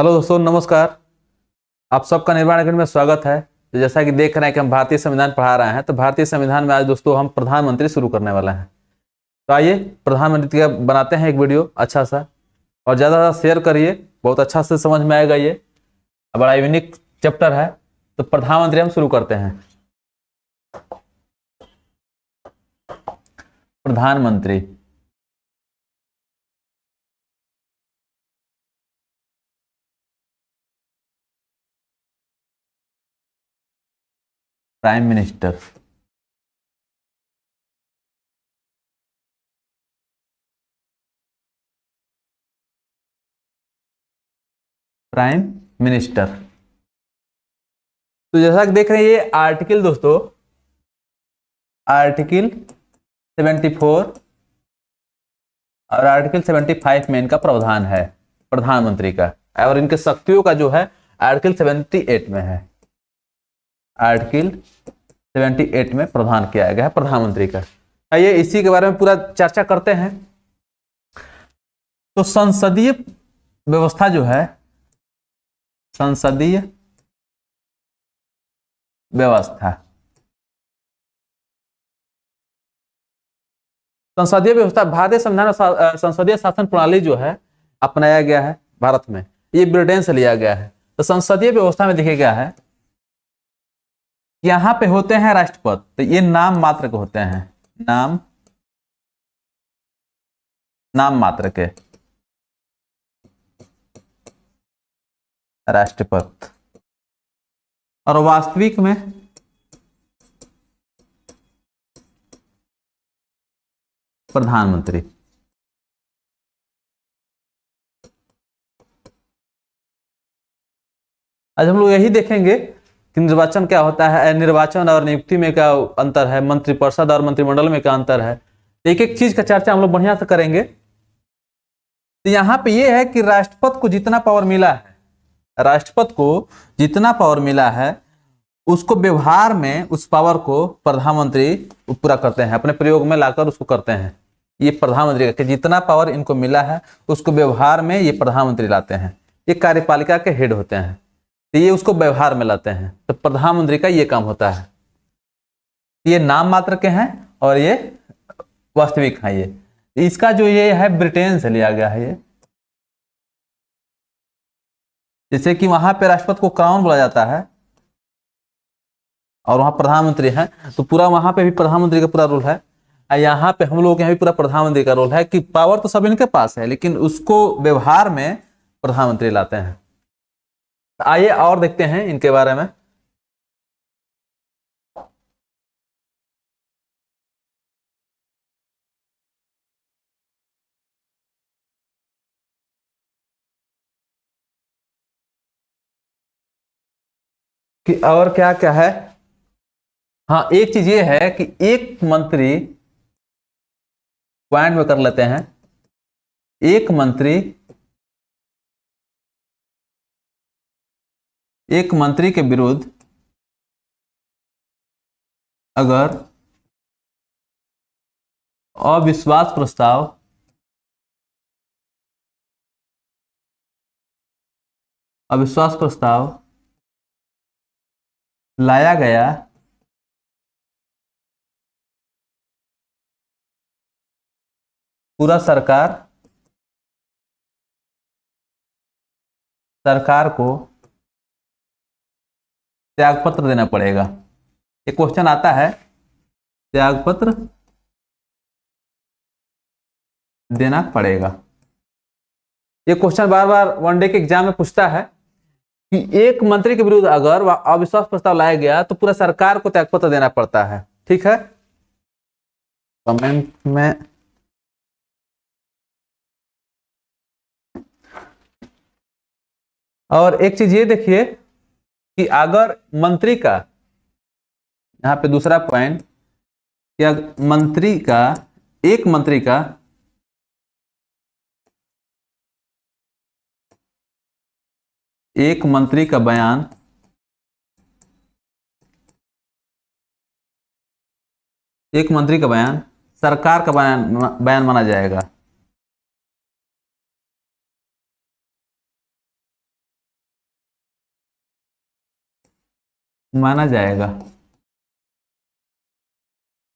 Hello दोस्तों, नमस्कार। आप सबका निर्माण अकेडमी में स्वागत है। तो जैसा कि देख रहे हैं कि हम भारतीय संविधान पढ़ा रहे हैं, तो भारतीय संविधान में आज दोस्तों हम प्रधानमंत्री शुरू करने वाले हैं। तो आइए प्रधानमंत्री का बनाते हैं एक वीडियो अच्छा सा, और ज़्यादा ज़्यादा शेयर करिए, बहुत अच्छा से समझ में आएगा। ये बड़ा यूनिक चैप्टर है। तो प्रधानमंत्री हम शुरू करते हैं। प्रधानमंत्री, प्राइम मिनिस्टर, प्राइम मिनिस्टर। तो जैसा कि देख रहे हैं ये आर्टिकल दोस्तों, आर्टिकल 74 और आर्टिकल 75 में इनका प्रावधान है प्रधानमंत्री का, और इनके शक्तियों का जो है आर्टिकल 78 में है। आर्टिकल 78 में प्रावधान किया गया है प्रधानमंत्री का। आइए इसी के बारे में पूरा चर्चा करते हैं। तो संसदीय व्यवस्था जो है, संसदीय व्यवस्था, संसदीय व्यवस्था भारतीय संविधान में संसदीय शासन प्रणाली जो है अपनाया गया है भारत में। ये ब्रिटेन से लिया गया है। तो संसदीय व्यवस्था में देखा गया है, यहां पे होते हैं राष्ट्रपति। तो ये नाम मात्र के होते हैं, नाम मात्र के राष्ट्रपति, और वास्तविक में प्रधानमंत्री। आज हम लोग यही देखेंगे कि निर्वाचन क्या होता है, निर्वाचन और नियुक्ति में क्या अंतर है, मंत्रिपरिषद और मंत्रिमंडल में क्या अंतर है। एक एक चीज का चर्चा हम लोग बढ़िया से करेंगे। तो यहां पे ये है कि राष्ट्रपति को जितना पावर मिला है, राष्ट्रपति को जितना पावर मिला है, उसको व्यवहार में उस पावर को प्रधानमंत्री पूरा करते हैं, अपने प्रयोग में लाकर उसको करते हैं। ये प्रधानमंत्री का जितना पावर इनको मिला है उसको व्यवहार में ये प्रधानमंत्री लाते हैं। ये कार्यपालिका के हेड होते हैं, तो ये उसको व्यवहार में लाते हैं। तो प्रधानमंत्री का ये काम होता है। ये नाम मात्र के हैं और ये वास्तविक हैं। ये इसका जो ये है ब्रिटेन से लिया गया है। ये जैसे कि वहां पे राष्ट्रपति को क्राउन बोला जाता है और वहां प्रधानमंत्री है, तो पूरा वहां पे भी प्रधानमंत्री का पूरा रोल है। यहाँ पे हम लोग के यहाँ भी पूरा प्रधानमंत्री का रोल है कि पावर तो सब इनके पास है, लेकिन उसको व्यवहार में प्रधानमंत्री लाते हैं। आइए और देखते हैं इनके बारे में। कि और क्या क्या है। हाँ, एक चीज ये है कि एक मंत्री पॉइंट में कर लेते हैं, एक मंत्री के विरुद्ध अगर अविश्वास प्रस्ताव लाया गया पूरा सरकार को त्यागपत्र देना पड़ेगा। एक क्वेश्चन आता है, त्यागपत्र देना पड़ेगा। ये क्वेश्चन बार बार वनडे के एग्जाम में पूछता है कि एक मंत्री के विरुद्ध अगर अविश्वास प्रस्ताव लाया गया तो पूरा सरकार को त्यागपत्र देना पड़ता है। ठीक है, कमेंट में और एक चीज ये देखिए कि अगर मंत्री का, यहां पे दूसरा पॉइंट, कि एक मंत्री का बयान सरकार का बयान माना जाएगा। माना जाएगा।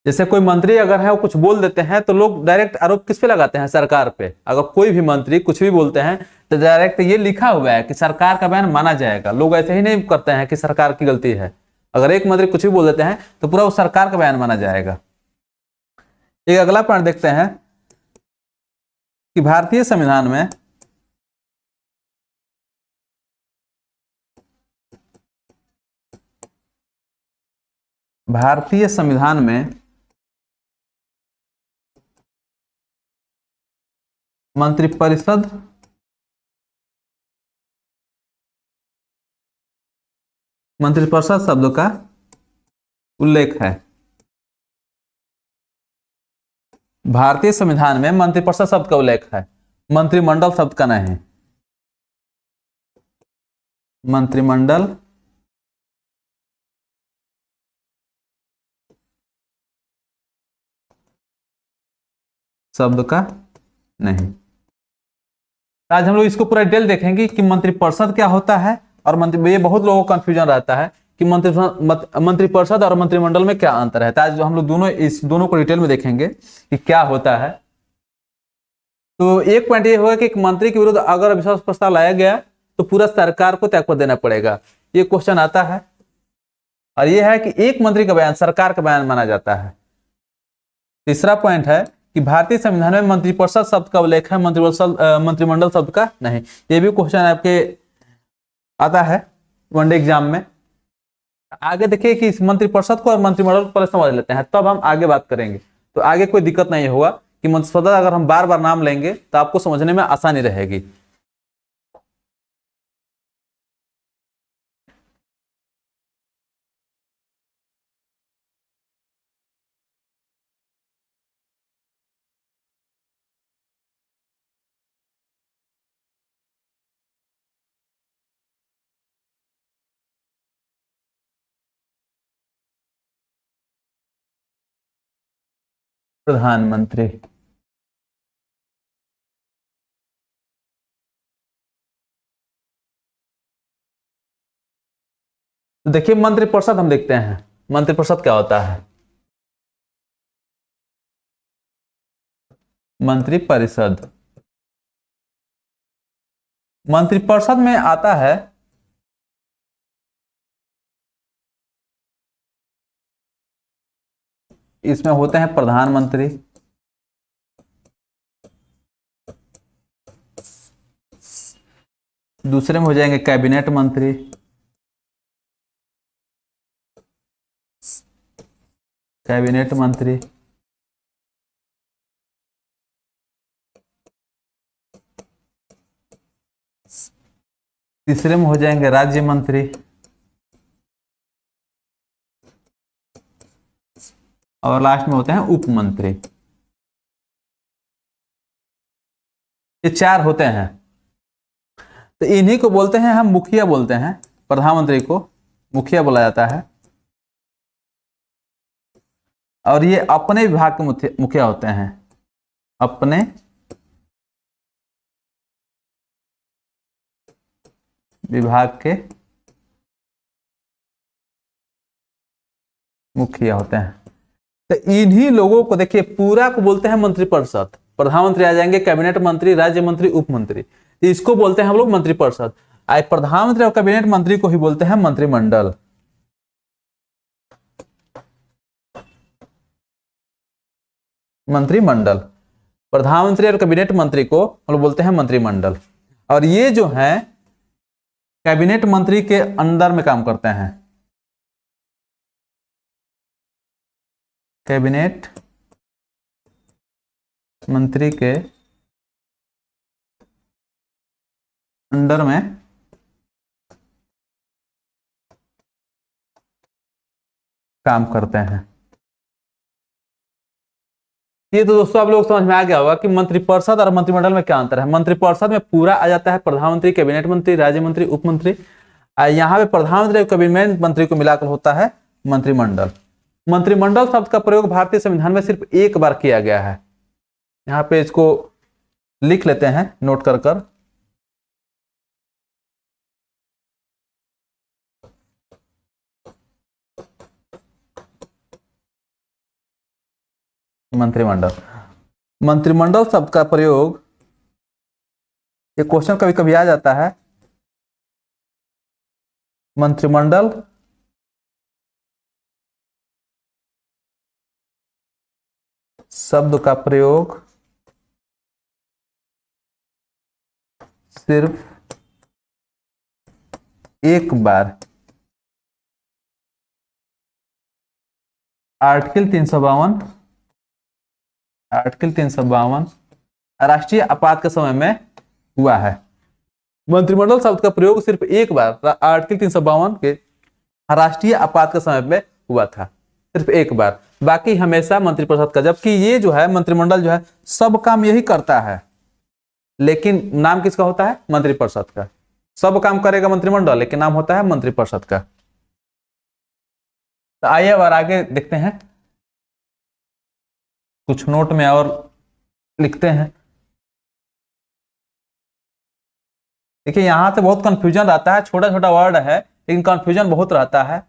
जैसे कोई मंत्री अगर है वो कुछ बोल देते हैं तो लोग डायरेक्ट आरोप किस पे लगाते हैं? सरकार पे। अगर कोई भी मंत्री कुछ भी बोलते हैं तो डायरेक्ट ये लिखा हुआ है कि सरकार का बयान माना जाएगा। लोग ऐसे ही नहीं करते हैं कि सरकार की गलती है। अगर एक मंत्री कुछ भी बोल देते हैं तो पूरा वो सरकार का बयान माना जाएगा। एक अगला पॉइंट देखते हैं कि भारतीय संविधान में मंत्रिपरिषद शब्द का उल्लेख है। भारतीय संविधान में मंत्रिपरिषद शब्द का उल्लेख है, मंत्रिमंडल शब्द का नहीं। मंत्रिमंडल शब्द का नहीं। आज हम लोग इसको पूरा डिटेल देखेंगे कि मंत्रिपरिषद क्या होता है और ये बहुत लोगों को कंफ्यूजन रहता है कि मंत्रिपरिषद और मंत्रिमंडल में क्या अंतर है। आज हम लोग इस दोनों को डिटेल में देखेंगे कि क्या होता है। तो एक पॉइंट ये होगा कि एक मंत्री के विरुद्ध अगर अविश्वास प्रस्ताव लाया गया तो पूरा सरकार को त्यागपत्र देना पड़ेगा, ये क्वेश्चन आता है। और ये है कि एक मंत्री का बयान सरकार का बयान माना जाता है। तीसरा पॉइंट है कि भारतीय संविधान में मंत्रिपरिषद शब्द का उल्लेख है, मंत्रिमंडल शब्द का नहीं। ये भी क्वेश्चन आपके आता है वनडे एग्जाम में। आगे देखिए कि इस मंत्रिपरिषद को और मंत्रिमंडल को पहले समझ लेते हैं, तब हम आगे बात करेंगे। तो आगे कोई दिक्कत नहीं होगा कि मंत्रिपरिषद अगर हम बार बार नाम लेंगे तो आपको समझने में आसानी रहेगी। प्रधानमंत्री, तो देखिए मंत्रिपरिषद हम देखते हैं, मंत्रिपरिषद क्या होता है। मंत्रिपरिषद मंत्रिपरिषद में आता है इसमें होते हैं प्रधानमंत्री, दूसरे में हो जाएंगे कैबिनेट मंत्री, तीसरे में हो जाएंगे राज्य मंत्री, और लास्ट में होते हैं उप मंत्री। ये चार होते हैं। तो इन्हीं को बोलते हैं हम मुखिया बोलते हैं। प्रधानमंत्री को मुखिया बोला जाता है और ये अपने विभाग के मुखिया होते हैं, अपने विभाग के मुखिया होते हैं। तो इन्हीं लोगों को देखिए पूरा को बोलते हैं मंत्रिपरिषद। प्रधानमंत्री आ जाएंगे, कैबिनेट मंत्री, राज्य मंत्री, उप मंत्री, तो इसको बोलते हैं हम लोग मंत्रिपरिषद। प्रधानमंत्री और कैबिनेट मंत्री को ही बोलते हैं मंत्रिमंडल। मंत्रिमंडल, प्रधानमंत्री और कैबिनेट मंत्री को हम लोग बोलते हैं मंत्रिमंडल। और ये जो है कैबिनेट मंत्री के अंदर में काम करते हैं। कैबिनेट मंत्री के अंडर में काम करते हैं। ये तो दोस्तों आप लोग समझ में आ गया होगा कि मंत्रिपरिषद और मंत्रिमंडल में क्या अंतर है। मंत्रिपरिषद में पूरा आ जाता है प्रधानमंत्री, कैबिनेट मंत्री, राज्य मंत्री, उप मंत्री। यहाँ पे प्रधानमंत्री और कैबिनेट मंत्री को मिलाकर होता है मंत्रिमंडल। मंत्रिमंडल शब्द का प्रयोग भारतीय संविधान में सिर्फ एक बार किया गया है। यहाँ पे इसको लिख लेते हैं नोट कर कर। मंत्रिमंडल। मंत्रिमंडल शब्द का प्रयोग, ये क्वेश्चन कभी कभी आ जाता है, मंत्रिमंडल शब्द का प्रयोग सिर्फ एक बार आर्टिकल 352 राष्ट्रीय आपात के समय में हुआ है। मंत्रिमंडल शब्द का प्रयोग सिर्फ एक बार आर्टिकल 352 के राष्ट्रीय आपात के समय में हुआ था, सिर्फ एक बार, बाकी हमेशा मंत्रिपरिषद का। जबकि ये जो है मंत्रिमंडल जो है सब काम यही करता है, लेकिन नाम किसका होता है? मंत्रिपरिषद का। सब काम करेगा मंत्रिमंडल, लेकिन नाम होता है मंत्रिपरिषद का। तो आइए अब आगे देखते हैं, कुछ नोट में और लिखते हैं। देखिए यहां से बहुत कंफ्यूजन रहता है, छोटा छोटा वर्ड है लेकिन कंफ्यूजन बहुत रहता है।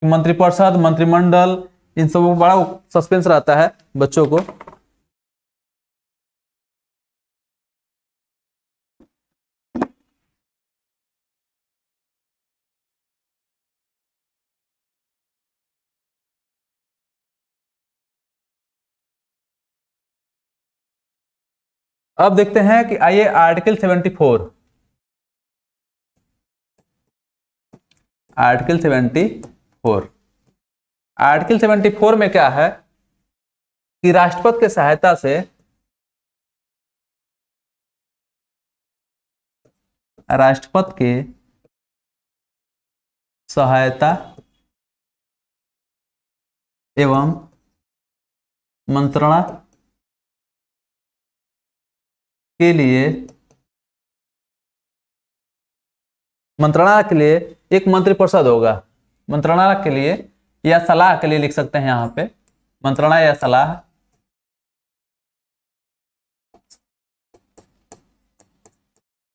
मंत्रिपरिषद, मंत्रिमंडल, इन सब को बड़ा सस्पेंस रहता है बच्चों को। अब देखते हैं कि आइए आर्टिकल 74, आर्टिकल 74, आर्टिकल 74 में क्या है कि राष्ट्रपति के सहायता से राष्ट्रपति के सहायता एवं मंत्रणा के लिए एक मंत्रिपरिषद होगा। मंत्रणा के लिए या सलाह के लिए लिख सकते हैं यहां पे, मंत्रणा या सलाह,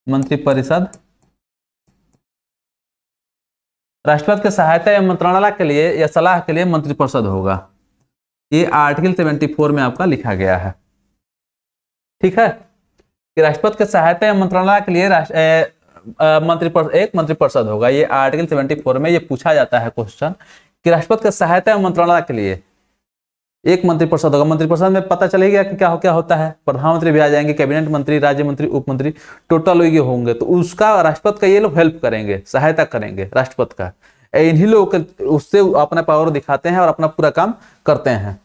मंत्रिपरिषद। राष्ट्रपति के सहायता या मंत्रणा के लिए या सलाह के लिए मंत्रिपरिषद होगा। ये आर्टिकल 74 में आपका लिखा गया है। ठीक है, कि राष्ट्रपति के सहायता या मंत्रणा के लिए एक मंत्रिपरिषद होगा। ये आर्टिकल 74 में ये पूछा जाता है क्वेश्चन कि राष्ट्रपति के सहायता या मंत्रणा के लिए एक मंत्रिपरिषद होगा। मंत्रिपरिषद में पता चलेगा कि क्या होता है, प्रधानमंत्री भी आ जाएंगे, कैबिनेट मंत्री, राज्य मंत्री, उप मंत्री, टोटल ये होंगे। तो उसका राष्ट्रपति का ये लोग हेल्प करेंगे, सहायता करेंगे राष्ट्रपति का। इन्हीं लोग उससे अपना पावर दिखाते हैं और अपना पूरा काम करते हैं।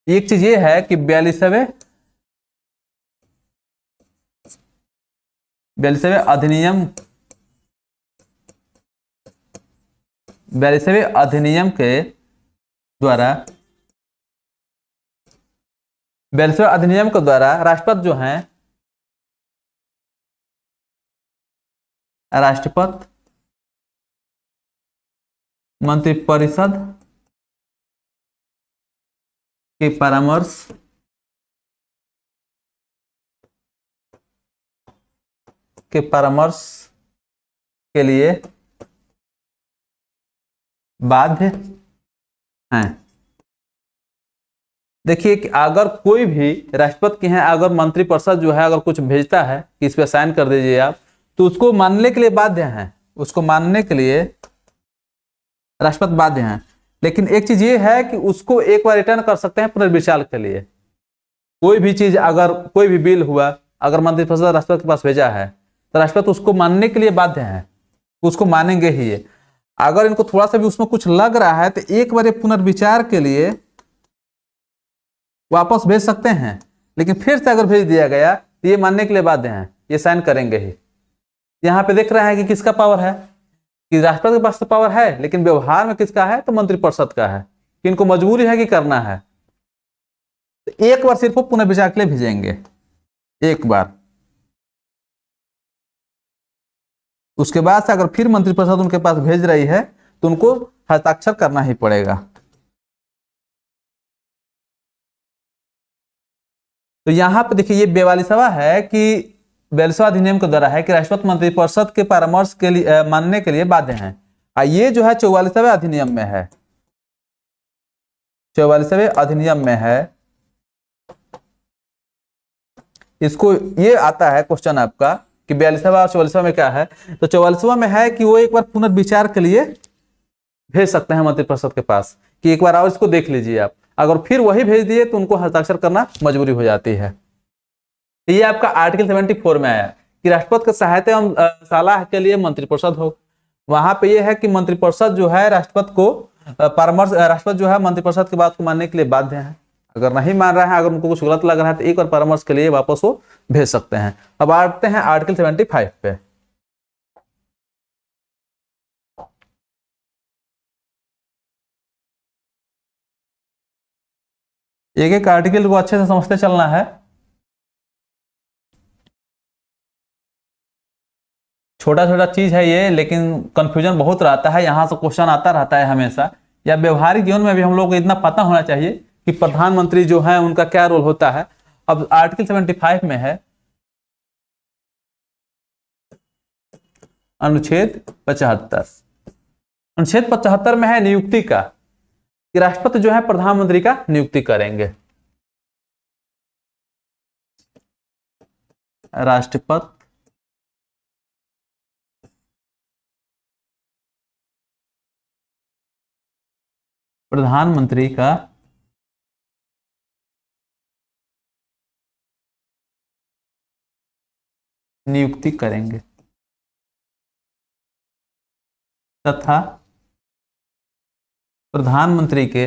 एक चीज ये है कि 42वें अधिनियम के द्वारा राष्ट्रपति जो हैं, राष्ट्रपति मंत्रिपरिषद के परामर्श के लिए बाध्य हैं। देखिए कि अगर कोई भी राष्ट्रपति के हैं, अगर मंत्रिपरिषद जो है अगर कुछ भेजता है कि इस पे साइन कर दीजिए आप, तो उसको मानने के लिए बाध्य हैं, उसको मानने के लिए राष्ट्रपति बाध्य हैं। लेकिन एक चीज ये है कि उसको एक बार रिटर्न कर सकते हैं पुनर्विचार के लिए। कोई भी चीज, अगर कोई भी बिल हुआ, अगर मंत्रिपरिषद राष्ट्रपति के पास भेजा है तो राष्ट्रपति उसको मानने के लिए बाध्य हैं, उसको मानेंगे ही ये। अगर इनको थोड़ा सा भी उसमें कुछ लग रहा है तो एक बार पुनर्विचार के लिए वापस भेज सकते हैं, लेकिन फिर से अगर भेज दिया गया तो ये मानने के लिए बाध्य हैं, ये साइन करेंगे ही। यहाँ पे देख रहे हैं कि किसका पावर है, कि राष्ट्रपति के पास तो पावर है, लेकिन व्यवहार में किसका है, तो मंत्रिपरिषद का है, कि इनको मजबूरी है कि करना है। तो एक बार सिर्फ पुनर्विचार के लिए भेजेंगे, एक बार। उसके बाद से अगर फिर मंत्रिपरिषद उनके पास भेज रही है तो उनको हस्ताक्षर करना ही पड़ेगा। तो यहां पे देखिए ये 42वां है कि 42वां अधिनियम के द्वारा है कि राष्ट्रपति मंत्रिपरिषद के परामर्श के लिए मानने के लिए बाध्य हैं। ये जो है 44वें अधिनियम में है, 44वें अधिनियम में है, इसको ये आता है क्वेश्चन आपका कि 42वां और 44वां में क्या है, तो 44वां में है कि वो एक बार पुनर्विचार के लिए भेज सकते हैं मंत्रिपरिषद के पास कि एक बार और इसको देख लीजिए आप, अगर फिर वही भेज दिए तो उनको हस्ताक्षर करना मजबूरी हो जाती है। ये आपका आर्टिकल 74 में आया कि राष्ट्रपति की सहायता एवं सलाह के लिए मंत्रिपरिषद हो। वहां पे ये है कि मंत्रिपरिषद जो है राष्ट्रपति को परामर्श, राष्ट्रपति जो है मंत्रिपरिषद की बात को मानने के लिए बाध्य है। अगर नहीं मान रहा है, अगर उनको कुछ गलत लग रहा है तो एक बार परामर्श के लिए वापस वो भेज सकते हैं। अब आते हैं आर्टिकल 75 पे। एक एक आर्टिकल को अच्छे से समझते चलना है। छोटा छोटा चीज है ये, लेकिन कंफ्यूजन बहुत रहता है, यहाँ से क्वेश्चन आता रहता है हमेशा, या व्यवहारिक जीवन में भी हम लोग को इतना पता होना चाहिए कि प्रधानमंत्री जो है उनका क्या रोल होता है। अब आर्टिकल 75 में है अनुच्छेद 75। अनुच्छेद 75 में है नियुक्ति का, कि राष्ट्रपति जो है प्रधानमंत्री का नियुक्ति करेंगे। राष्ट्रपति प्रधानमंत्री का नियुक्ति करेंगे तथा प्रधानमंत्री के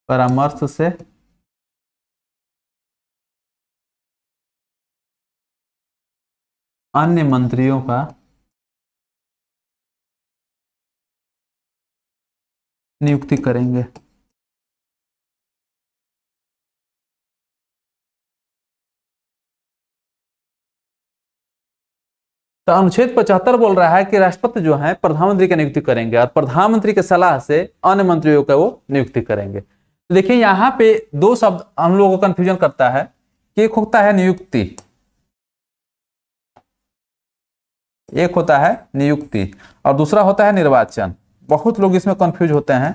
परामर्श से अन्य मंत्रियों का नियुक्ति करेंगे। तो अनुच्छेद 75 बोल रहा है कि राष्ट्रपति जो है प्रधानमंत्री की नियुक्ति करेंगे और प्रधानमंत्री के सलाह से अन्य मंत्रियों का वो नियुक्ति करेंगे। तो देखिए यहाँ पे दो शब्द हम लोगों को कंफ्यूजन करता है कि एक होता है नियुक्ति, एक होता है नियुक्ति और दूसरा होता है निर्वाचन। बहुत लोग इसमें कंफ्यूज होते हैं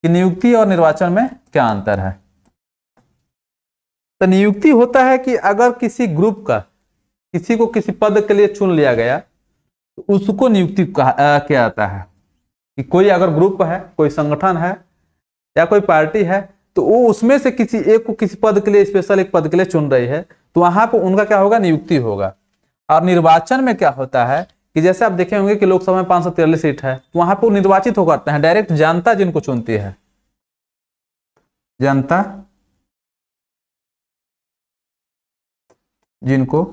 कि नियुक्ति और निर्वाचन में क्या अंतर है। तो नियुक्ति होता है कि अगर किसी ग्रुप का किसी को किसी पद के लिए चुन लिया गया तो उसको नियुक्ति किया जाता है। कि कोई अगर ग्रुप है, कोई संगठन है या कोई पार्टी है, तो वो उसमें से किसी एक को किसी पद के लिए, स्पेशल एक पद के लिए चुन रही है, तो वहां पर उनका क्या होगा, नियुक्ति होगा। और निर्वाचन में क्या होता है कि जैसे आप देखे होंगे कि लोकसभा में 543 सीट है, तो वहां पर निर्वाचित हो करते हैं, डायरेक्ट जनता जिनको चुनती है, जनता जिनको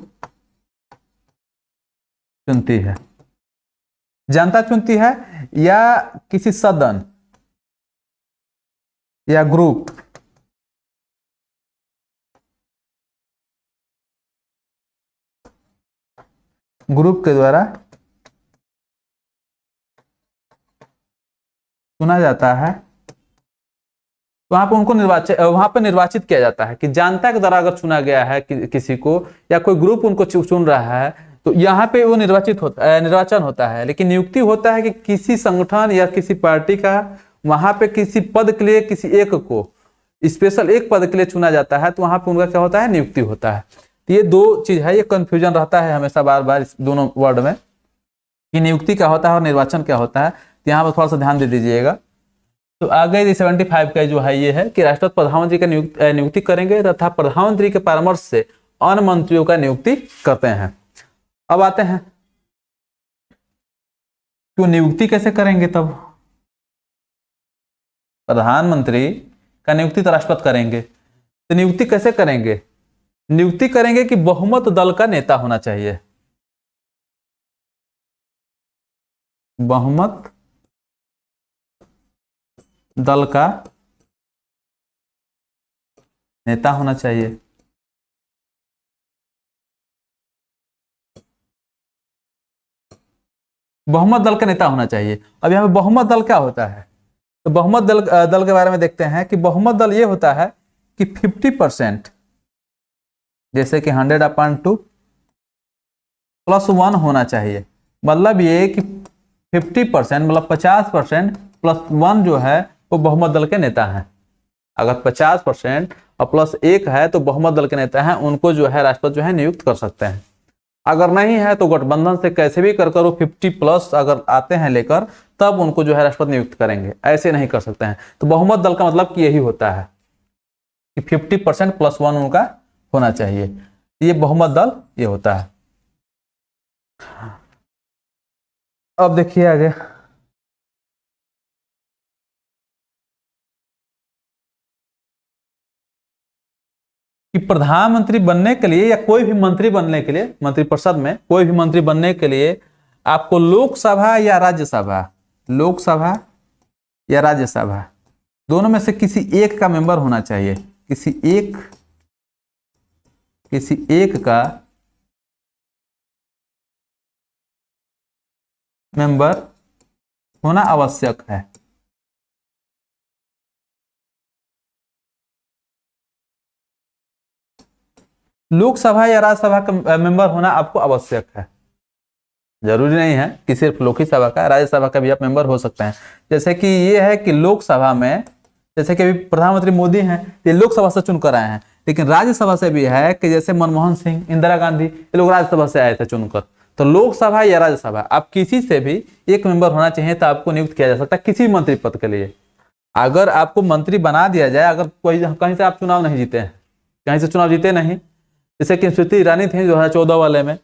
चुनती है, जनता चुनती है या किसी सदन या ग्रुप के द्वारा चुना जाता है, वहां पर उनको निर्वाचित किया जाता है। कि जनता के द्वारा अगर चुना गया है किसी को या कोई ग्रुप उनको चुन रहा है, तो यहाँ पे वो निर्वाचन होता है। लेकिन नियुक्ति होता है कि किसी संगठन या किसी पार्टी का वहां पे किसी पद के लिए किसी एक को स्पेशल एक पद के लिए चुना जाता है, तो वहां पे उनका क्या होता है, नियुक्ति होता है। तो ये दो चीज है, ये कंफ्यूजन रहता है हमेशा बार बार इस दोनों वर्ड में कि नियुक्ति क्या होता है और निर्वाचन क्या होता है। तो यहाँ पर थोड़ा सा ध्यान दे दीजिएगा। तो आगे 75 का जो है ये है कि राष्ट्रपति प्रधानमंत्री का नियुक्ति करेंगे तथा प्रधानमंत्री के परामर्श से अन्य मंत्रियों का नियुक्ति करते हैं। अब आते हैं तो नियुक्ति कैसे करेंगे। तब प्रधानमंत्री का नियुक्ति तो राष्ट्रपति करेंगे, तो नियुक्ति कैसे करेंगे, नियुक्ति करेंगे कि बहुमत दल का नेता होना चाहिए, बहुमत दल का नेता होना चाहिए। बहुमत दल का नेता होना चाहिए। अब यहाँ पे बहुमत दल क्या होता है, तो बहुमत दल के बारे में देखते हैं कि बहुमत दल ये होता है कि 50%, जैसे कि 100/2 +1 होना चाहिए। मतलब ये कि 50% मतलब 50% +1 जो है वो बहुमत दल के नेता हैं। अगर 50% और +1 है तो बहुमत दल के नेता हैं, उनको जो है राष्ट्रपति जो है नियुक्त कर सकते हैं। अगर नहीं है तो गठबंधन से कैसे भी कर वो 50+ अगर आते हैं लेकर, तब उनको जो है राष्ट्रपति नियुक्त करेंगे, ऐसे नहीं कर सकते हैं। तो बहुमत दल का मतलब कि यही होता है कि 50% +1 उनका होना चाहिए, ये बहुमत दल ये होता है। अब देखिए आगे, कि प्रधानमंत्री बनने के लिए या कोई भी मंत्री बनने के लिए, मंत्रिपरिषद में कोई भी मंत्री बनने के लिए आपको लोकसभा या राज्यसभा, लोकसभा या राज्यसभा दोनों में से किसी एक का मेंबर होना चाहिए। किसी एक का मेंबर होना आवश्यक है। लोकसभा या राज्यसभा का मेंबर होना आपको आवश्यक है, जरूरी नहीं है कि सिर्फ लोकसभा का, राज्यसभा का भी आप मेंबर हो सकते हैं। जैसे कि ये है कि लोकसभा में, जैसे कि अभी प्रधानमंत्री मोदी हैं, ये लोकसभा से चुनकर आए हैं, लेकिन राज्यसभा से भी है कि जैसे मनमोहन सिंह, इंदिरा गांधी, ये लोग राज्यसभा से आए थे चुनकर। तो लोकसभा या राज्यसभा आप किसी से भी एक मेंबर होना चाहिए, तो आपको नियुक्त किया जा सकता है किसी मंत्री पद के लिए। अगर आपको मंत्री बना दिया जाए, अगर कोई कहीं से आप चुनाव नहीं जीते हैं, कहीं से चुनाव जीते नहीं, जैसे कि स्मृति ईरानी थी 2014 वाले में,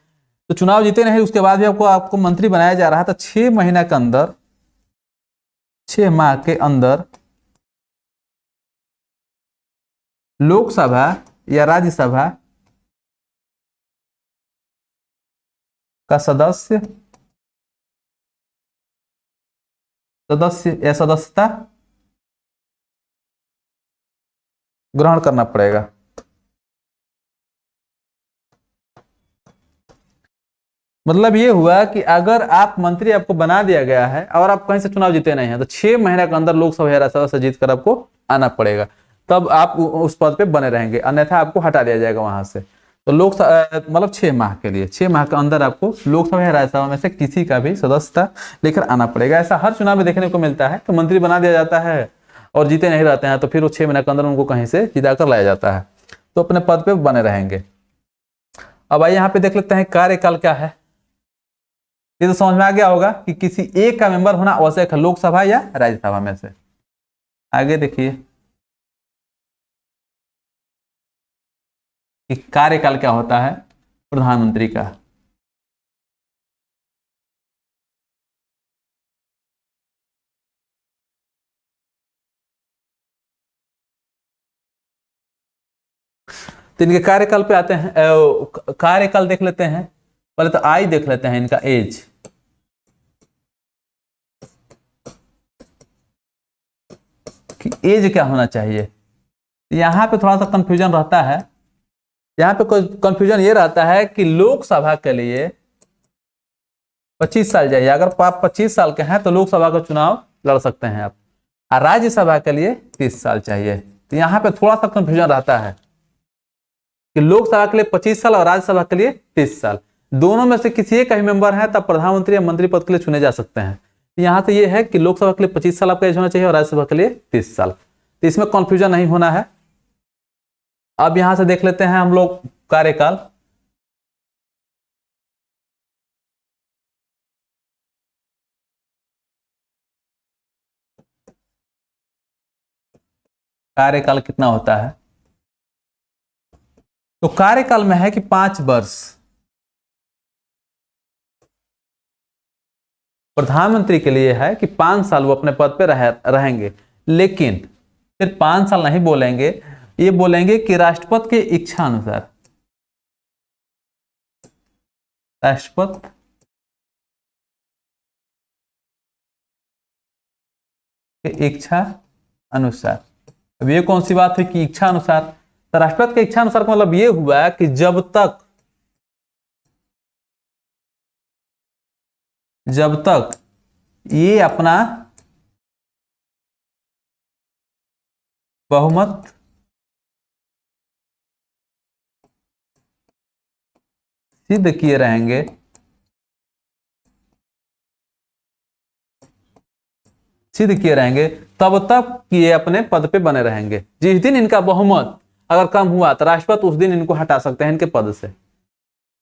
तो चुनाव जीते नहीं, उसके बाद भी आपको मंत्री बनाया जा रहा था, 6 महीने के अंदर, 6 माह के अंदर लोकसभा या राज्यसभा का सदस्य या सदस्यता ग्रहण करना पड़ेगा। मतलब ये हुआ कि अगर आप मंत्री, आपको बना दिया गया है और आप कहीं से चुनाव जीते नहीं हैं, तो 6 महीने के अंदर लोकसभा या राज्यसभा से जीत कर आपको आना पड़ेगा, तब आप उस पद पे बने रहेंगे, अन्यथा आपको हटा दिया जाएगा वहां से। तो लोकसभा मतलब 6 माह के लिए, 6 माह के अंदर आपको लोकसभा या राज्यसभा में से किसी का भी सदस्यता लेकर आना पड़ेगा। ऐसा हर चुनाव में देखने को मिलता है, तो मंत्री बना दिया जाता है और जीते नहीं रहते हैं, तो फिर वो 6 महीने के अंदर उनको कहीं से जिता कर लाया जाता है, तो अपने पद पे बने रहेंगे। अब आइए यहाँ पे देख लेते हैं कार्यकाल क्या है। ये तो समझ में आ गया होगा कि किसी एक का मेंबर होना आवश्यक है, लोकसभा या राज्यसभा में से। आगे देखिए कि कार्यकाल क्या होता है प्रधानमंत्री का। तो इनके कार्यकाल पे आते हैं, कार्यकाल देख लेते हैं। पहले तो आयु देख लेते हैं, इनका एज। कि एज क्या होना चाहिए, यहां पे थोड़ा सा कंफ्यूजन रहता है। यहां पे कोई कंफ्यूजन ये रहता है कि लोकसभा के लिए 25 साल चाहिए। अगर आप 25 साल के हैं तो लोकसभा का चुनाव लड़ सकते हैं आप, और राज्यसभा के लिए 30 साल चाहिए। तो यहाँ पे थोड़ा सा कंफ्यूजन रहता है कि लोकसभा के लिए 25 साल और राज्यसभा के लिए 30 साल, दोनों में से किसी एक का ही मेंबर है तब प्रधानमंत्री या मंत्री पद के लिए चुने जा सकते हैं। यहाँ से ये है कि लोकसभा के लिए 25 साल आपका एज होना चाहिए और राज्यसभा के लिए 30 साल। तो इसमें कंफ्यूजन नहीं होना है। अब यहां से देख लेते हैं हम लोग कार्यकाल। कार्यकाल कितना होता है, तो कार्यकाल में है कि 5 वर्ष। प्रधानमंत्री के लिए है कि 5 साल वो अपने पद पे रहेंगे, लेकिन फिर 5 साल नहीं बोलेंगे, ये बोलेंगे कि राष्ट्रपति के इच्छा अनुसार, राष्ट्रपति के इच्छा अनुसार। अब ये कौन सी बात हुई कि इच्छा अनुसार, तो राष्ट्रपति के इच्छा अनुसार का मतलब ये हुआ कि जब तक ये अपना बहुमत सिद्ध किए रहेंगे, सिद्ध किए रहेंगे तब तक ये अपने पद पे बने रहेंगे। जिस दिन इनका बहुमत अगर कम हुआ तो राष्ट्रपति उस दिन इनको हटा सकते हैं इनके पद से।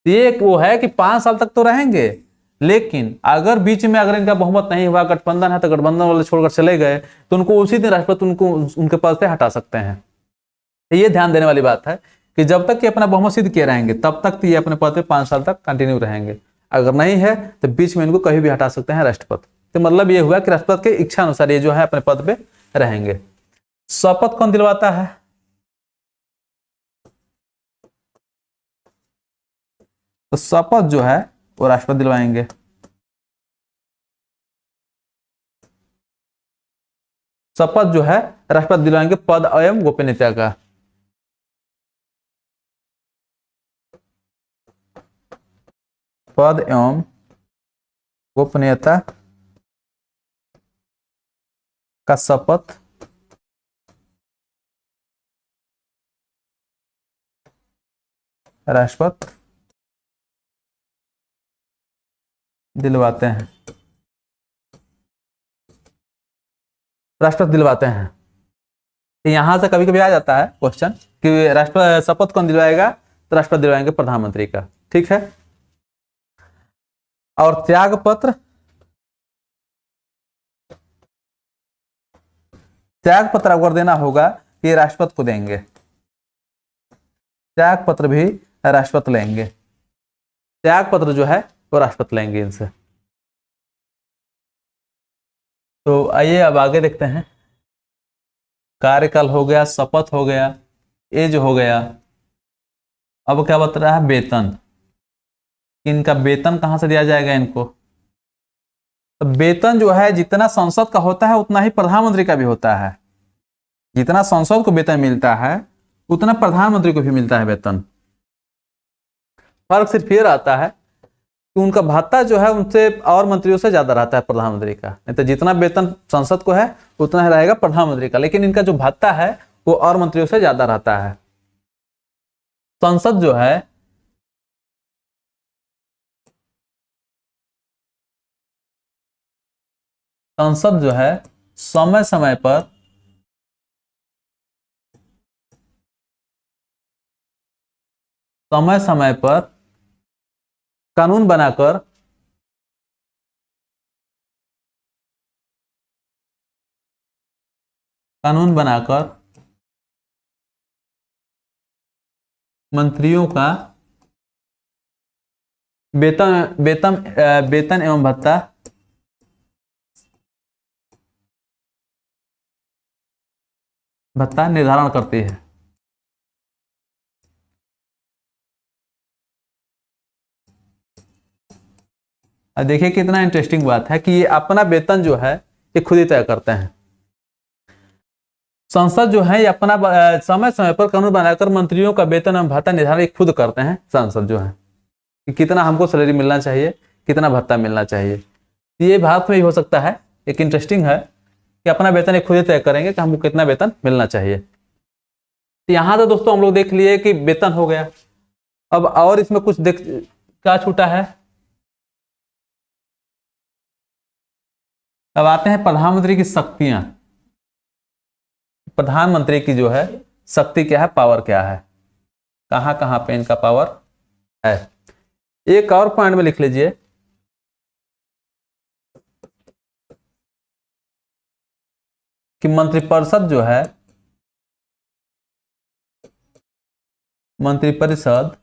ये वो है कि 5 साल तक तो रहेंगे, लेकिन अगर बीच में अगर इनका बहुमत नहीं हुआ, गठबंधन है तो गठबंधन वाले छोड़कर चले गए, तो उनको उसी दिन राष्ट्रपति उनको उनके पद से हटा सकते हैं। ये ध्यान देने वाली बात है कि जब तक ये अपना बहुमत सिद्ध किए रहेंगे तब तक ये अपने पद पे 5 साल तक कंटिन्यू रहेंगे। अगर नहीं है तो बीच में इनको कहीं भी हटा सकते हैं राष्ट्रपति। तो मतलब ये हुआ कि राष्ट्रपति के इच्छा अनुसार ये जो है अपने पद पे रहेंगे। शपथ कौन दिलवाता है? तो शपथ जो है वो राष्ट्रपति दिलवाएंगे। शपथ जो है राष्ट्रपति दिलवाएंगे पद एवं गोपनीयता का। पद एवं गोपनीयता का शपथ राष्ट्रपति दिलवाते हैं। राष्ट्रपति दिलवाते हैं। यहां से कभी कभी आ जाता है क्वेश्चन कि राष्ट्रपति शपथ कौन दिलवाएगा, तो राष्ट्रपति दिलवाएंगे प्रधानमंत्री का। ठीक है। और त्याग पत्र, त्याग पत्र अगर देना होगा ये राष्ट्रपति को देंगे। त्याग पत्र भी राष्ट्रपति लेंगे। त्याग पत्र जो है वो राष्ट्रपति लेंगे इनसे। तो आइए अब आगे देखते हैं। कार्यकाल हो गया, शपथ हो गया, एज हो गया। अब क्या बता रहा है? वेतन। इनका वेतन कहां से दिया जाएगा इनको? तो वेतन जो है जितना संसद का होता है उतना ही प्रधानमंत्री का भी होता है। जितना संसद को वेतन मिलता है उतना प्रधानमंत्री को भी मिलता है वेतन। फर्क सिर्फ ये रहता है कि उनका भत्ता जो है उनसे और मंत्रियों से ज्यादा रहता है प्रधानमंत्री का। नहीं तो जितना वेतन संसद को है उतना ही रहेगा प्रधानमंत्री का, लेकिन इनका जो भत्ता है वो और मंत्रियों से ज्यादा रहता है। संसद जो है समय समय पर कानून बनाकर मंत्रियों का वेतन एवं भत्ता निर्धारण करती है। देखिए कितना इंटरेस्टिंग बात है कि ये अपना वेतन जो है ये खुद ही तय करते हैं। संसद जो है ये अपना समय समय पर कानून बनाकर मंत्रियों का वेतन एवं भत्ता निर्धारण खुद करते हैं। संसद जो है कि कितना हमको सैलरी मिलना चाहिए, कितना भत्ता मिलना चाहिए। ये भारत में ही हो सकता है। एक इंटरेस्टिंग है कि अपना वेतन खुद ही तय करेंगे कि हमको कितना वेतन मिलना चाहिए। तो यहाँ तो दोस्तों हम लोग देख लिए कि वेतन हो गया। अब और इसमें कुछ क्या छूटा है? अब आते हैं प्रधानमंत्री की शक्तियां। प्रधानमंत्री की जो है शक्ति क्या है, पावर क्या है, कहां कहां पे इनका पावर है। एक और पॉइंट में लिख लीजिए कि मंत्रिपरिषद जो है, मंत्रिपरिषद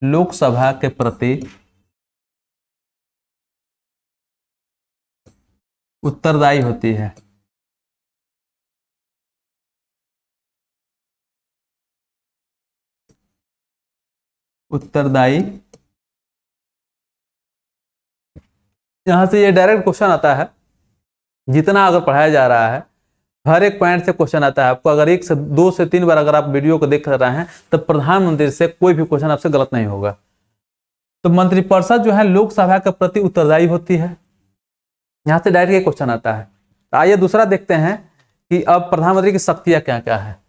लोकसभा के प्रति उत्तरदायी होती है। उत्तरदायी, यहां से ये डायरेक्ट क्वेश्चन आता है। जितना अगर पढ़ाया जा रहा है हर एक पॉइंट से क्वेश्चन आता है आपको। अगर 1 से 2 से 3 बार अगर आप वीडियो को देख रहे हैं तो प्रधानमंत्री से कोई भी क्वेश्चन आपसे गलत नहीं होगा। तो मंत्रिपरिषद जो है लोकसभा के प्रति उत्तरदायी होती है। यहां से डायरेक्ट ये क्वेश्चन आता है। तो आइए दूसरा देखते हैं कि अब प्रधानमंत्री की शक्तियां क्या क्या है।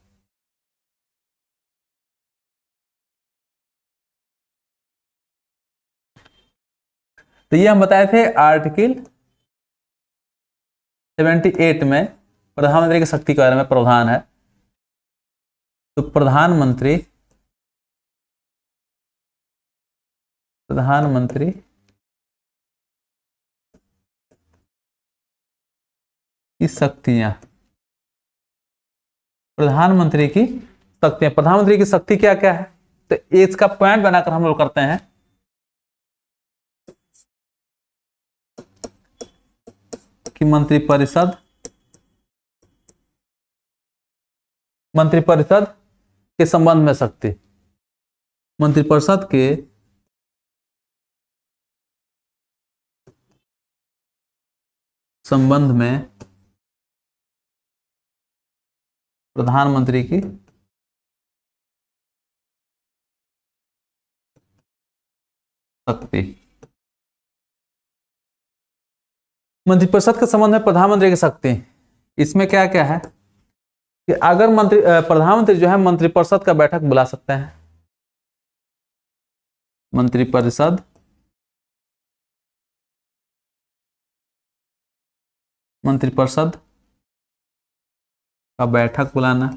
तो ये हम बताए थे आर्टिकल 78 में प्रधानमंत्री की शक्ति के बारे में प्रावधान है। तो प्रधानमंत्री की शक्तियां, प्रधानमंत्री की शक्ति क्या क्या है, तो इसका पॉइंट बनाकर हम लोग करते हैं। कि मंत्रिपरिषद के संबंध में शक्ति, मंत्रिपरिषद के संबंध में प्रधानमंत्री की शक्ति, मंत्रिपरिषद के संबंध में प्रधानमंत्री की शक्ति, इसमें क्या क्या है कि अगर प्रधानमंत्री जो है मंत्रिपरिषद का बैठक बुला सकते हैं, मंत्रिपरिषद का बैठक बुलाना,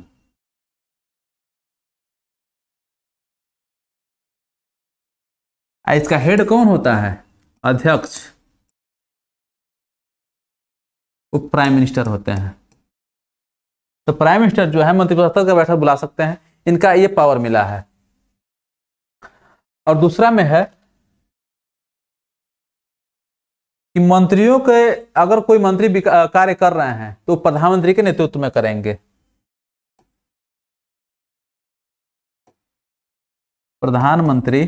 इसका हेड कौन होता है, अध्यक्ष, वो प्राइम मिनिस्टर होते हैं। तो प्राइम मिनिस्टर जो है मंत्रिपरिषद का बैठक बुला सकते हैं, इनका ये पावर मिला है। और दूसरा में है कि मंत्रियों के, अगर कोई मंत्री कार्य कर रहे हैं तो प्रधानमंत्री के नेतृत्व में करेंगे, प्रधानमंत्री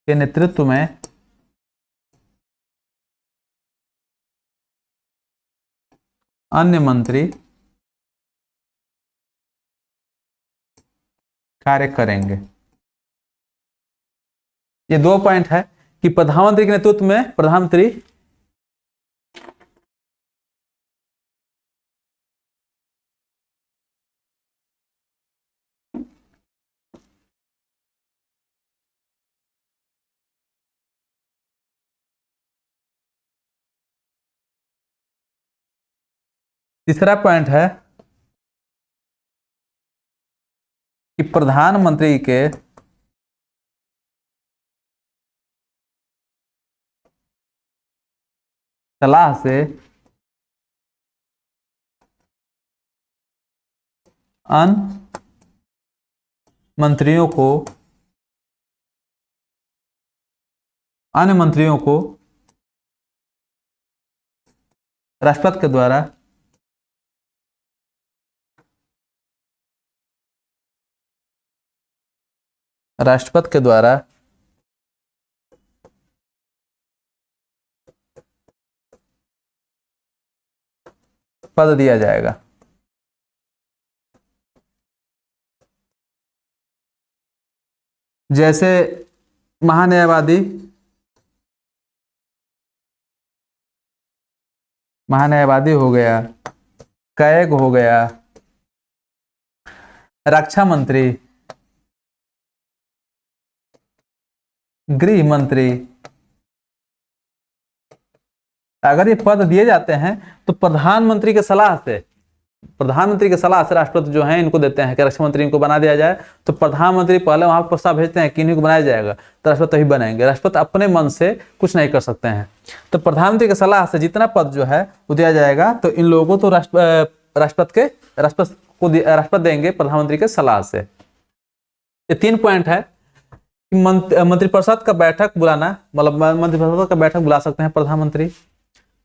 के नेतृत्व में अन्य मंत्री कार्य करेंगे। ये दो पॉइंट है कि प्रधानमंत्री के नेतृत्व में प्रधानमंत्री तीसरा पॉइंट है कि प्रधानमंत्री के सलाह से अन्य मंत्रियों को राष्ट्रपति के द्वारा पद दिया जाएगा। जैसे महान्यायवादी हो गया, कैग हो गया, रक्षा मंत्री, गृह मंत्री, अगर ये पद दिए जाते हैं तो प्रधानमंत्री के सलाह से राष्ट्रपति जो है इनको देते हैं कि रक्षा मंत्री इनको बना दिया जाए। तो प्रधानमंत्री पहले वहां पर प्रस्ताव भेजते हैं कि इन्हीं को बनाया जाएगा, तो राष्ट्रपति तभी बनेंगे। राष्ट्रपति अपने मन से कुछ नहीं कर सकते हैं। तो प्रधानमंत्री की सलाह से जितना पद जो है वो दिया जाएगा, तो इन लोगों को राष्ट्रपति देंगे प्रधानमंत्री के सलाह से। ये 3 पॉइंट है। मंत्रिपरिषद का बैठक बुलाना, मतलब मंत्रिपरिषद का बैठक बुला सकते हैं प्रधानमंत्री।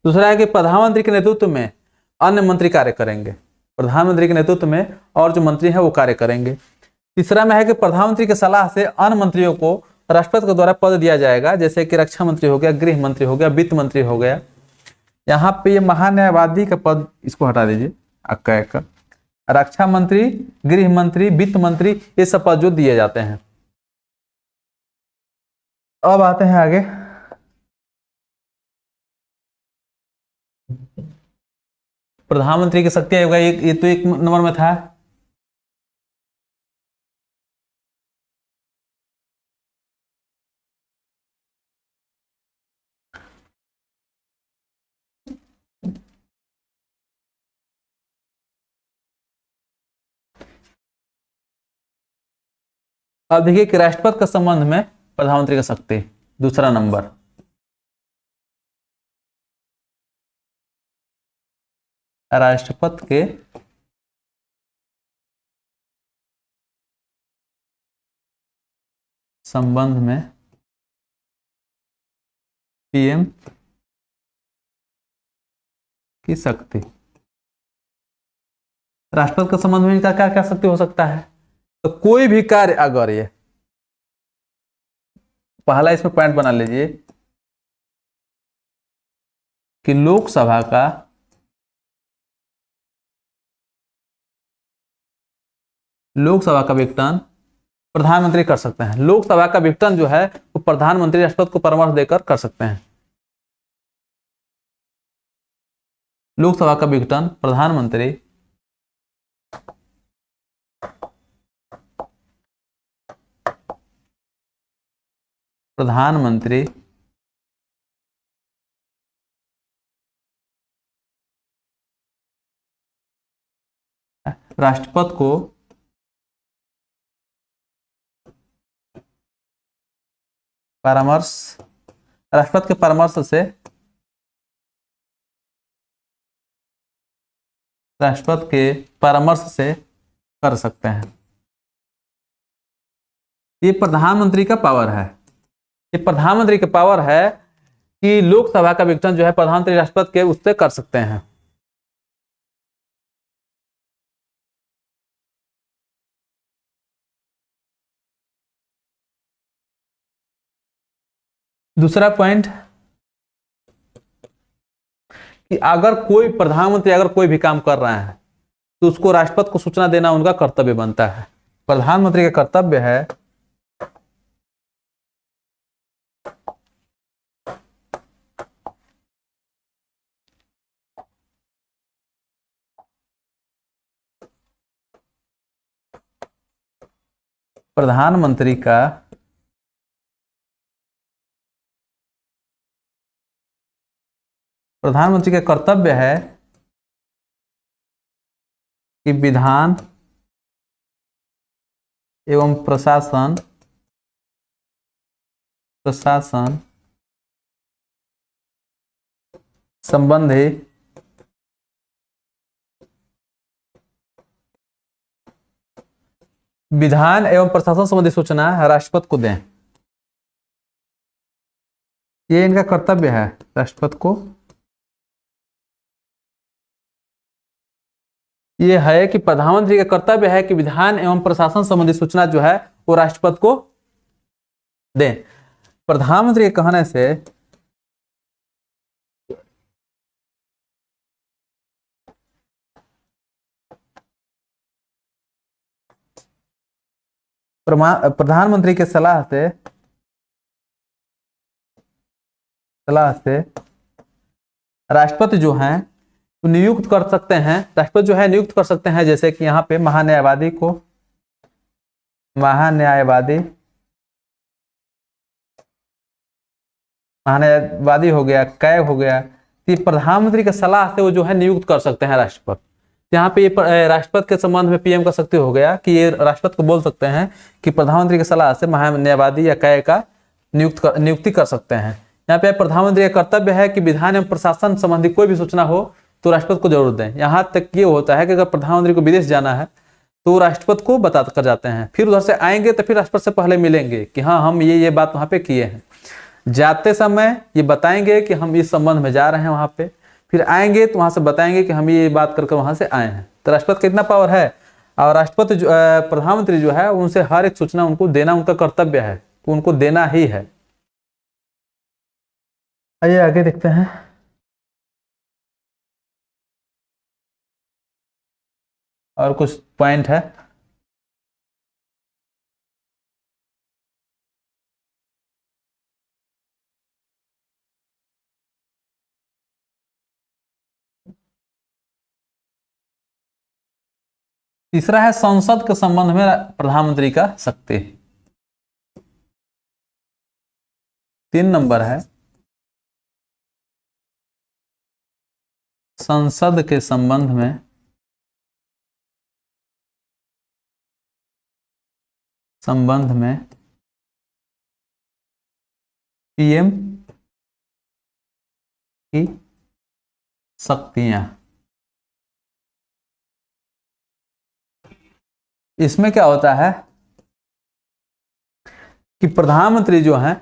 दूसरा है कि प्रधानमंत्री के नेतृत्व में अन्य मंत्री कार्य करेंगे, प्रधानमंत्री के नेतृत्व में और जो मंत्री हैं वो कार्य करेंगे। तीसरा में है कि प्रधानमंत्री की सलाह से अन्य मंत्रियों को राष्ट्रपति के द्वारा पद दिया जाएगा, जैसे कि रक्षा मंत्री हो गया, गृह मंत्री हो गया, वित्त मंत्री हो गया। यहाँ पे ये महान्यायवादी का पद इसको हटा दीजिए, रक्षा मंत्री, गृह मंत्री, वित्त मंत्री, ये सब पद जो दिए जाते हैं। अब आते हैं आगे, प्रधानमंत्री की शक्ति होगा, ये तो 1 नंबर में था। अब देखिए कि राष्ट्रपति के संबंध में प्रधानमंत्री की शक्ति, दूसरा नंबर। राष्ट्रपति के संबंध में पीएम की शक्ति। राष्ट्रपति के संबंध में इनका क्या क्या शक्ति हो सकता है? तो कोई भी कार्य, अगर ये पहला इसमें पॉइंट बना लीजिए कि लोकसभा का विघटन प्रधानमंत्री कर सकते हैं। लोकसभा का विघटन जो है वो प्रधानमंत्री राष्ट्रपति को परामर्श देकर कर सकते हैं। लोकसभा का विघटन प्रधानमंत्री राष्ट्रपति को परामर्श, राष्ट्रपति के परामर्श से कर सकते हैं। ये प्रधानमंत्री का पावर है, ये प्रधानमंत्री का पावर है कि लोकसभा का विघटन जो है प्रधानमंत्री राष्ट्रपति के उससे कर सकते हैं। दूसरा पॉइंट कि अगर कोई प्रधानमंत्री अगर कोई भी काम कर रहा है तो उसको राष्ट्रपति को सूचना देना उनका कर्तव्य बनता है। प्रधानमंत्री का कर्तव्य है प्रधानमंत्री का कर्तव्य है कि विधान एवं प्रशासन संबंधी विधान एवं प्रशासन संबंधी सूचना राष्ट्रपति को दें। ये इनका कर्तव्य है राष्ट्रपति को। ये है कि प्रधानमंत्री का कर्तव्य है कि विधान एवं प्रशासन संबंधी सूचना जो है वो राष्ट्रपति को दें। प्रधानमंत्री के कहने से प्रधानमंत्री के सलाह से राष्ट्रपति जो हैं तो नियुक्त कर सकते हैं, राष्ट्रपति जो है नियुक्त कर सकते हैं। जैसे कि यहाँ पे महान्यायवादी हो गया, कैग हो गया, तो प्रधानमंत्री के सलाह से वो जो है नियुक्त कर सकते हैं राष्ट्रपति। यहाँ पे ये राष्ट्रपति के संबंध में पीएम का शक्ति हो गया कि ये राष्ट्रपति को बोल सकते हैं कि प्रधानमंत्री की सलाह से महान्यायवादी या कैग का नियुक्ति कर सकते हैं। यहाँ पे प्रधानमंत्री का कर्तव्य है कि विधान एवं प्रशासन संबंधी कोई भी सूचना हो तो राष्ट्रपति को जरूर दें। यहाँ तक ये होता है कि अगर प्रधानमंत्री को विदेश जाना है तो राष्ट्रपति को बता कर जाते हैं, फिर उधर से आएंगे तो फिर राष्ट्रपति से पहले मिलेंगे कि हाँ हम ये बात वहाँ पे किए हैं। जाते समय ये बताएंगे कि हम इस संबंध में जा रहे हैं वहाँ पे, फिर आएंगे तो वहाँ से बताएंगे कि हम ये बात करके वहाँ से आए हैं। तो राष्ट्रपति का इतना पावर है। और राष्ट्रपति प्रधानमंत्री जो है उनसे हर एक सूचना उनको देना उनका कर्तव्य है, उनको देना ही है। आइए आगे देखते हैं। और कुछ पॉइंट है। तीसरा है संसद के संबंध में प्रधानमंत्री का शक्ति। 3 नंबर है संसद के संबंध में संबंध में पीएम की शक्तियां। इसमें क्या होता है कि प्रधानमंत्री जो हैं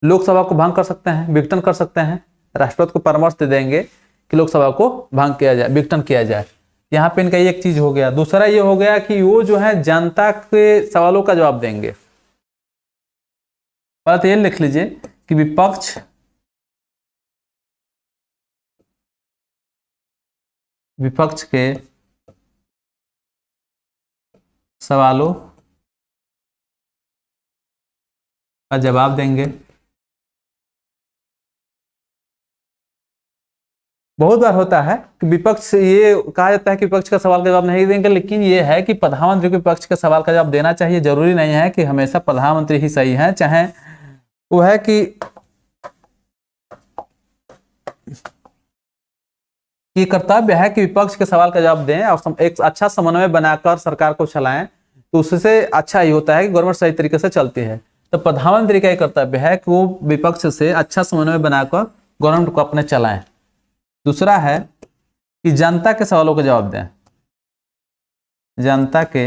लोकसभा को भंग कर सकते हैं, विघटन कर सकते हैं, राष्ट्रपति को परामर्श दे देंगे कि लोकसभा को भंग किया जाए, विघटन किया जाए। यहाँ पे इनका एक चीज हो गया। दूसरा ये हो गया कि वो जो है जनता के सवालों का जवाब देंगे। बात ये लिख लीजिए कि विपक्ष के सवालों का जवाब देंगे। बहुत बार होता है कि विपक्ष, ये कहा जाता है कि विपक्ष का सवाल का जवाब नहीं देंगे, लेकिन ये है कि प्रधानमंत्री को विपक्ष का सवाल का जवाब देना चाहिए। जरूरी नहीं है कि हमेशा प्रधानमंत्री ही सही है, चाहे वो है कि ये कर्तव्य है कि विपक्ष के सवाल का जवाब दें और एक अच्छा समन्वय बनाकर सरकार को चलाएं, तो उससे अच्छा ही होता है कि गवर्नमेंट सही तरीके से चलती है। तो प्रधानमंत्री का एक कर्तव्य है कि वो विपक्ष से अच्छा समन्वय बनाकर गवर्नमेंट को अपने चलाएं। दूसरा है कि जनता के सवालों का जवाब दें, जनता के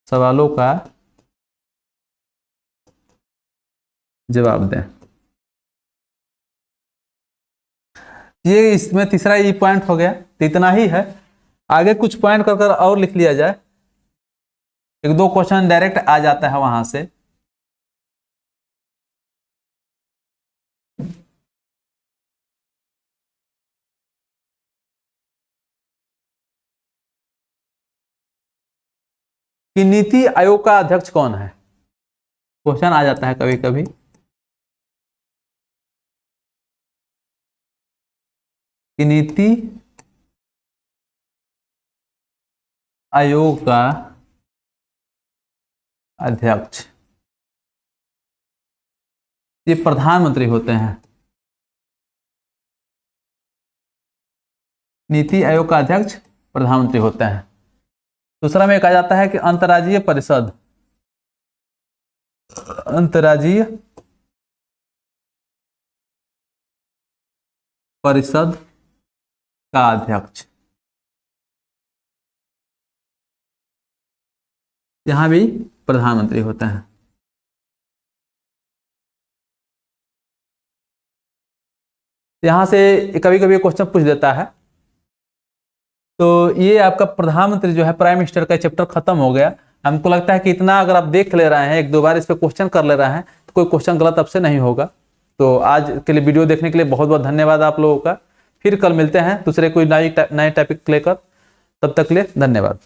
सवालों का जवाब दें। ये इसमें तीसरा ये पॉइंट हो गया। तो इतना ही है, आगे कुछ पॉइंट कर और लिख लिया जाए, एक दो क्वेश्चन डायरेक्ट आ जाता है वहां से। कि नीति आयोग का अध्यक्ष कौन है, क्वेश्चन आ जाता है कभी कभी। कि नीति आयोग का अध्यक्ष ये प्रधानमंत्री होते हैं। नीति आयोग का अध्यक्ष प्रधानमंत्री होते हैं। दूसरा में कहा जाता है कि अंतर्राज्यीय परिषद का अध्यक्ष, यहां भी प्रधानमंत्री होता है। यहां से कभी कभी क्वेश्चन पूछ देता है। तो ये आपका प्रधानमंत्री जो है प्राइम मिनिस्टर का चैप्टर खत्म हो गया। हमको लगता है कि इतना अगर आप देख ले रहे हैं, एक दो बार इस पे क्वेश्चन कर ले रहे हैं, तो कोई क्वेश्चन गलत आपसे नहीं होगा। तो आज के लिए वीडियो देखने के लिए बहुत बहुत धन्यवाद आप लोगों का। फिर कल मिलते हैं दूसरे कोई नए टॉपिक लेकर, तब तक के लिए धन्यवाद।